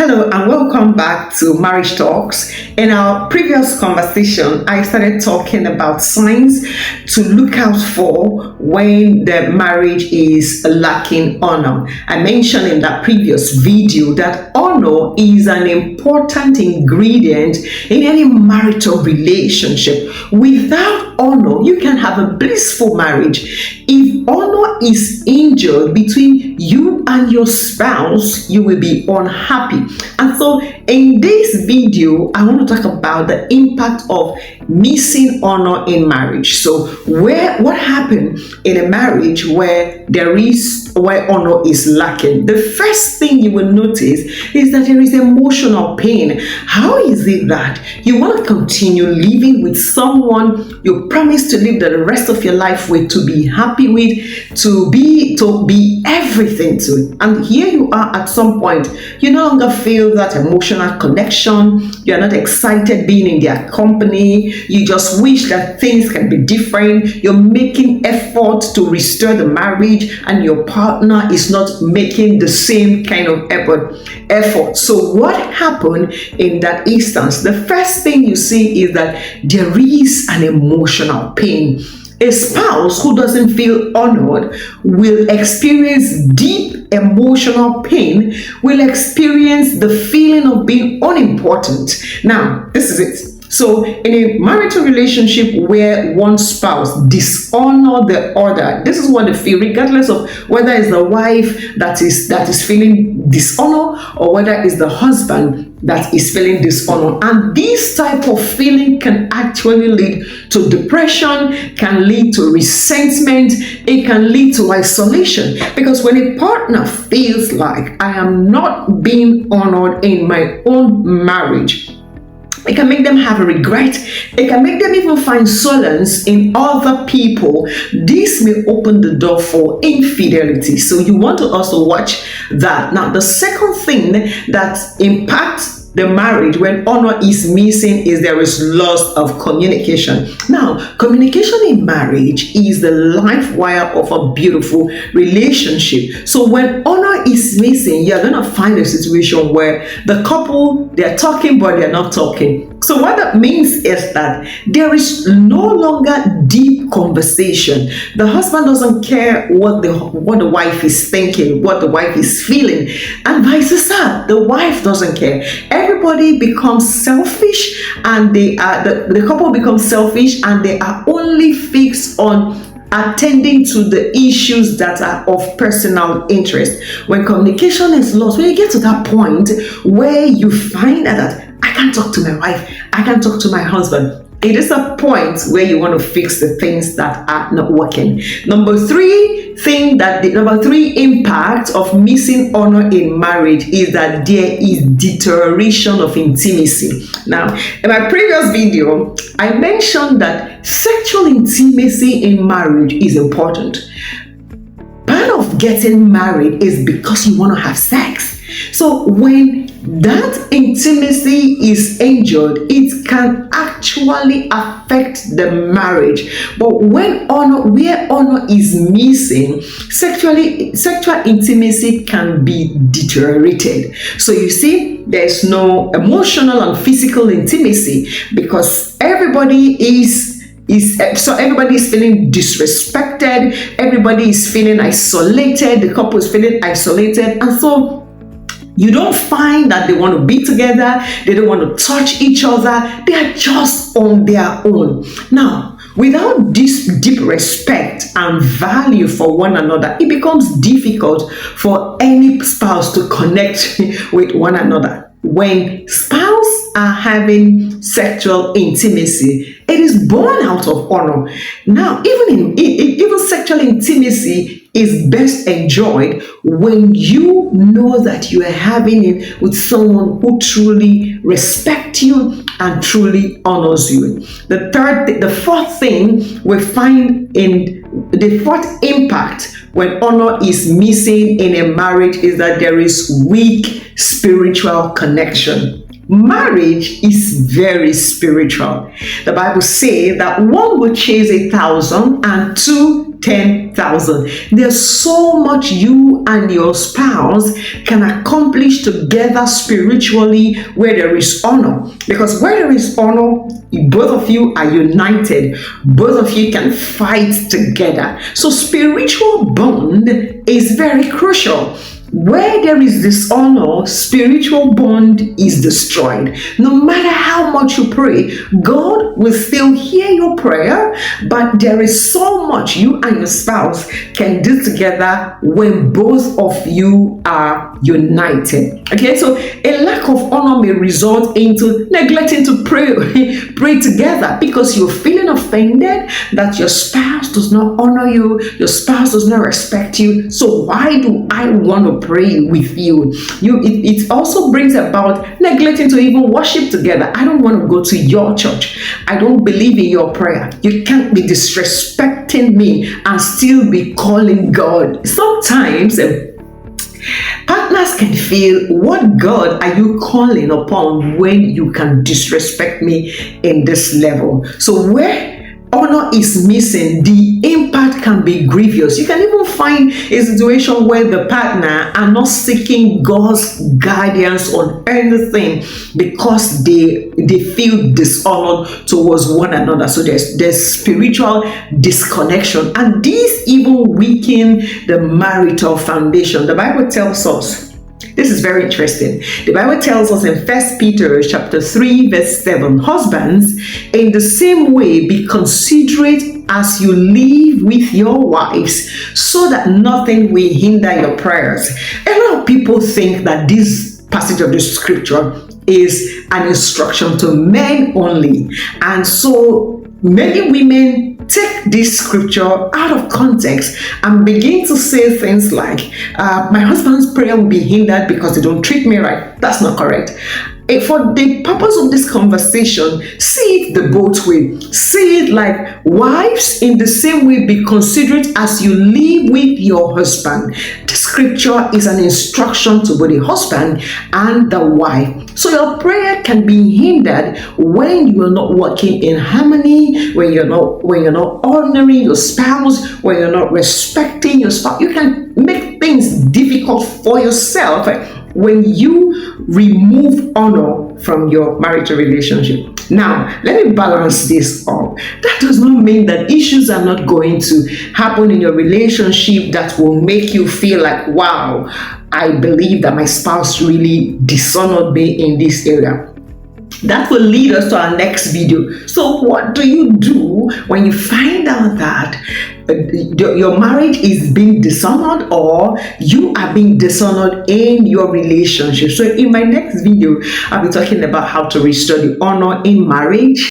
Hello and welcome back to Marriage Talks. In our previous conversation, I started talking about signs to look out for when the marriage is lacking honor. I mentioned in that previous video that honor is an important ingredient in any marital relationship. Without honor, you can have a blissful marriage. If honor is injured between you and your spouse, you will be unhappy. And so in this video, I want to talk about the impact of missing honor in marriage. So what happened in a marriage where honor is lacking? The first thing you will notice is that there is emotional pain. How is it that you want to continue living with someone you promised to live the rest of your life with, to be happy with, to be everything to, and here you are at some point, you no longer feel that emotional connection, you're not excited being in their company, you just wish that things can be different, you're making effort to restore the marriage and your partner is not making the same kind of effort. So what happened in that instance? The first thing you see is that there is an emotional pain. A spouse who doesn't feel honored will experience deep emotional pain, will experience the feeling of being unimportant. Now, this is it. So in a marital relationship where one spouse dishonor the other, this is what they feel, regardless of whether it's the wife that is feeling dishonor or whether it's the husband that is feeling dishonor. And this type of feeling can actually lead to depression, can lead to resentment, it can lead to isolation. Because when a partner feels like I am not being honored in my own marriage, it can make them have a regret. It can make them even find solace in other people. This may open the door for infidelity. So you want to also watch that. Now, the second thing that impacts the marriage when honor is missing is there is loss of communication. Now, communication in marriage is the life wire of a beautiful relationship. So when honor is missing, you're going to find a situation where the couple, they're talking but they're not talking. So what that means is that there is no longer deep conversation. The husband doesn't care what the wife is thinking, what the wife is feeling, and vice versa. The wife doesn't care. Everybody becomes selfish, and the couple becomes selfish, and they are only fixed on attending to the issues that are of personal interest. When communication is lost, when you get to that point where you find that I can't talk to my wife, I can't talk to my husband, it is a point where you want to fix the things that are not working. Number three impact of missing honor in marriage is that there is deterioration of intimacy. Now, in my previous video, I mentioned that sexual intimacy in marriage is important. Part of getting married is because you want to have sex. So when that intimacy is injured, it can actually affect the marriage. But where honor is missing, sexual intimacy can be deteriorated. So you see, there's no emotional and physical intimacy because everybody is feeling disrespected, everybody is feeling isolated, the couple is feeling isolated, and so you don't find that they want to be together, they don't want to touch each other, they are just on their own. Now, without this deep respect and value for one another, it becomes difficult for any spouse to connect with one another. When spouses are having sexual intimacy, it is born out of honor. Now, even sexual intimacy is best enjoyed when you know that you are having it with someone who truly respects you and truly honors you. The fourth thing we find in the fourth impact when honor is missing in a marriage is that there is weak spiritual connection. Marriage is very spiritual. The Bible says that one will chase 1,000 and two 10,000. There's so much you and your spouse can accomplish together spiritually where there is honor. Because where there is honor, both of you are united. Both of you can fight together. So spiritual bond is very crucial. Where there is dishonor, spiritual bond is destroyed. No matter how much you pray, God will still hear your prayer, but there is so much you and your spouse can do together when both of you are united. Okay, so a lack of honor may result into neglecting to pray together because you're feeling offended that your spouse does not honor you, your spouse does not respect you. So why do I want to pray with you? It also brings about neglecting to even worship together. I don't want to go to your church. I don't believe in your prayer. You can't be disrespecting me and still be calling God. Sometimes partners can feel, what God are you calling upon when you can disrespect me in this level? So where honor is missing, the impact can be grievous. You can even find a situation where the partner are not seeking God's guidance on anything because they feel dishonored towards one another. So there's spiritual disconnection, and these even weaken the marital foundation. The Bible tells us, this is very interesting. The Bible tells us in 1 Peter chapter 3 verse 7, husbands, in the same way be considerate as you live with your wives, so that nothing will hinder your prayers. A lot of people think that this passage of the scripture is an instruction to men only, and so many women take this scripture out of context and begin to say things like, my husband's prayer will be hindered because they don't treat me right. That's not correct. For the purpose of this conversation, see it the both way. See it like, wives, in the same way be considerate as you live with your husband. The scripture is an instruction to both the husband and the wife. So your prayer can be hindered when you are not working in harmony, when you're not honoring your spouse, when you're not respecting your spouse. You can make things difficult for yourself when you remove honor from your marital relationship. Now, let me balance this up. That does not mean that issues are not going to happen in your relationship that will make you feel like, wow, I believe that my spouse really dishonored me in this area. That will lead us to our next video. So what do you do when you find out that your marriage is being dishonored, or you are being dishonored in your relationship? So in my next video, I'll be talking about how to restore the honor in marriage.